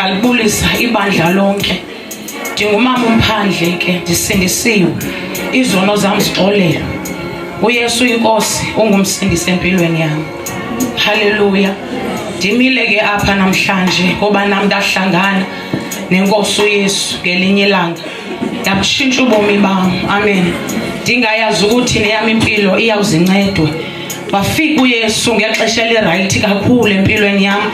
salibulisa ibandla lonke. Ndingumama uMphandle ke, ndisindisiwe, izono zam zixolelwe. uYesu inkosi ungumsindisi empilweni yami. Haleluya. Ndimile ke apha namhlanje ngoba nami ndahlangana nenkosi uYesu ngelinye ilanga yabutshintsha ubomi bam. Amen. Ndingayazi ukuthi neyami impilo iyawuzincedwe. Wafika uYesu ngexesha elirayithi kakhulu empilweni yami,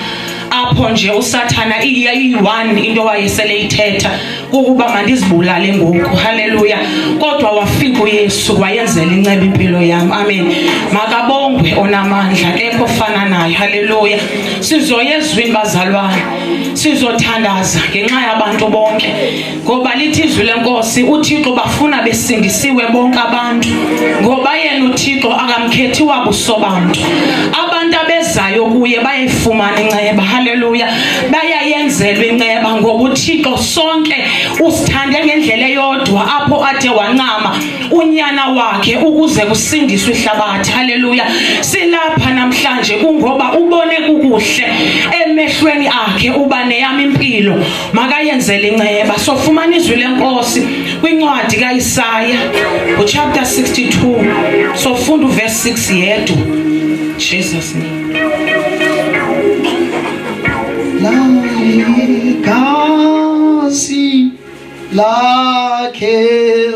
apho nje uSathana iyi-1 into wayesele ithetha ukuba mandizibulale ngoku. Haleluya. Kodwa wafika uYesu wayenzela inceba impilo yami. Amen. Makabongwe onamandla, kekho ofana naye. Haleluya. Sizoya ezwini bazalwane, sizothandaza ngenxa yabantu bonke, ngoba lithi izwi lenkosi uThixo bafuna besindisiwe bonke abantu, ngoba yena uThixo akamkhethi wabuso bantu. Abantu abezayo kuye bayayifumana inceba. Haleluya. Bayayenzelwa inceba ngoba uThixo sonke usithande ngendlela eyodwa, apho ade wancama unyana wakhe ukuze kusindiswe ihlabathi. Haleluya. Silapha namhlanje kungoba ubone kukuhle emehlweni akhe uba neyami impilo makayenzele inceba. Sofumana izwi lenkosi kwincwadi kaIsaya chapter 62, sofunda uverse 6 yedwa. Jesus name. Kasi lakhe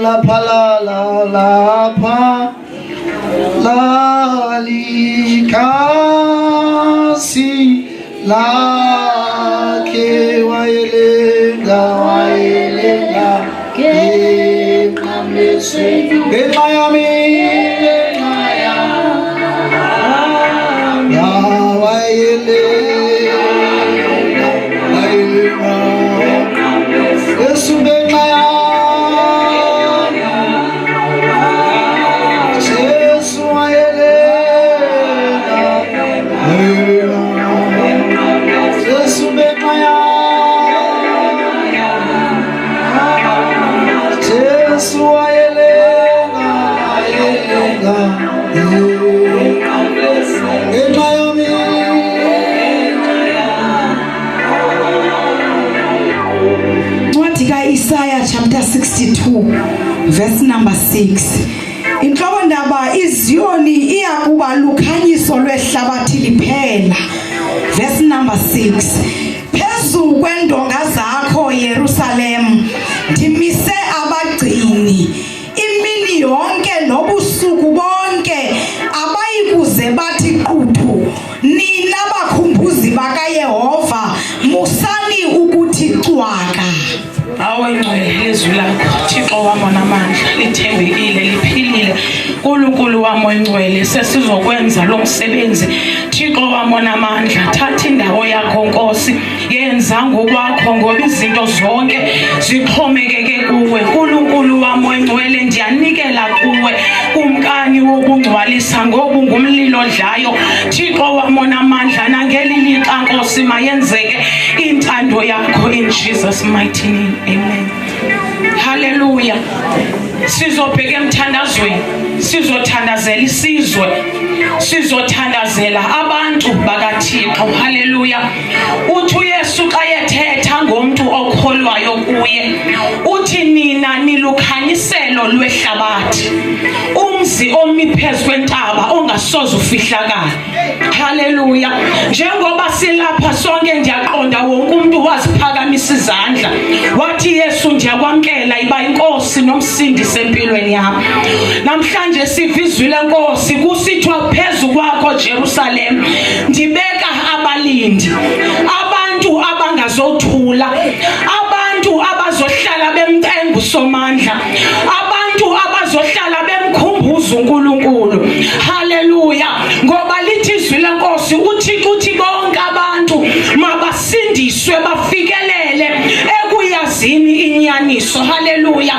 laphalala lapha lalikasi lakhe wayelenga ngenxa yami Isaiah chapter 62 verse number 6. Inhloko ndaba iZiyoni iyakuba lukhanyiso lwehlabathi liphela. Verse number 6. Phezu kwendonga zakho Yerusalem ndimise abagcini imini yonke nobusuku bonke, abayikuze bathi quthu. Nina bakhumbuzi bakaYehova musani ukuthi cwaka. Awengcwele izwi lakho Thixo wami onamandla, lithembekile, liphilile. Nkulunkulu wami oyingcwele, sesizokwenza lo msebenzi. Thixo wami onamandla, thatha indawo yakho Nkosi, yenza ngokwakho ngoba izinto zonke zixhomekeke kuwe. Nkulunkulu wami oyingcwele, ndiyanikela kuwe kumkani wokungcwalisa ngoba ungumlilo odlayo. Thixo wami onamandla, nangelilixa Nkosi mayenzeke intando yakho in Jesus mighty name. Amen. Hallelujah. Sizobheka emthandazweni, sizothandazela isizwe, sizothandazela abantu bakaThixo. Hallelujah. Uthi uYesu xa yethetha ngomuntu okholwayo kuye, uthi nina nilukhanyiselo lwehlabathi, umzi omi phezu kwentaba ongasoze ufihlakala. Hallelujah. Njengoba silapha sonke ndiyaqonda wonke umuntu waziphakamisa izandla wathi Yesu ndiyakwamkela iba inkosi nomsindisi empilweni yami. Namhlanje siva izwi lenkosi kusithwa phezu kwakho Jerusalem ndibeka abalindi, abantu abangazothula, abantu abazohlala bemcenga uSomandla, abantu abazohlala bemkhumbuza uNkulunkulu. Haleluya. Ngoba lithi izwi lenkosi uthi bonke abantu mabasindiswe bafikelele ekuyazini inyaniso. Haleluya.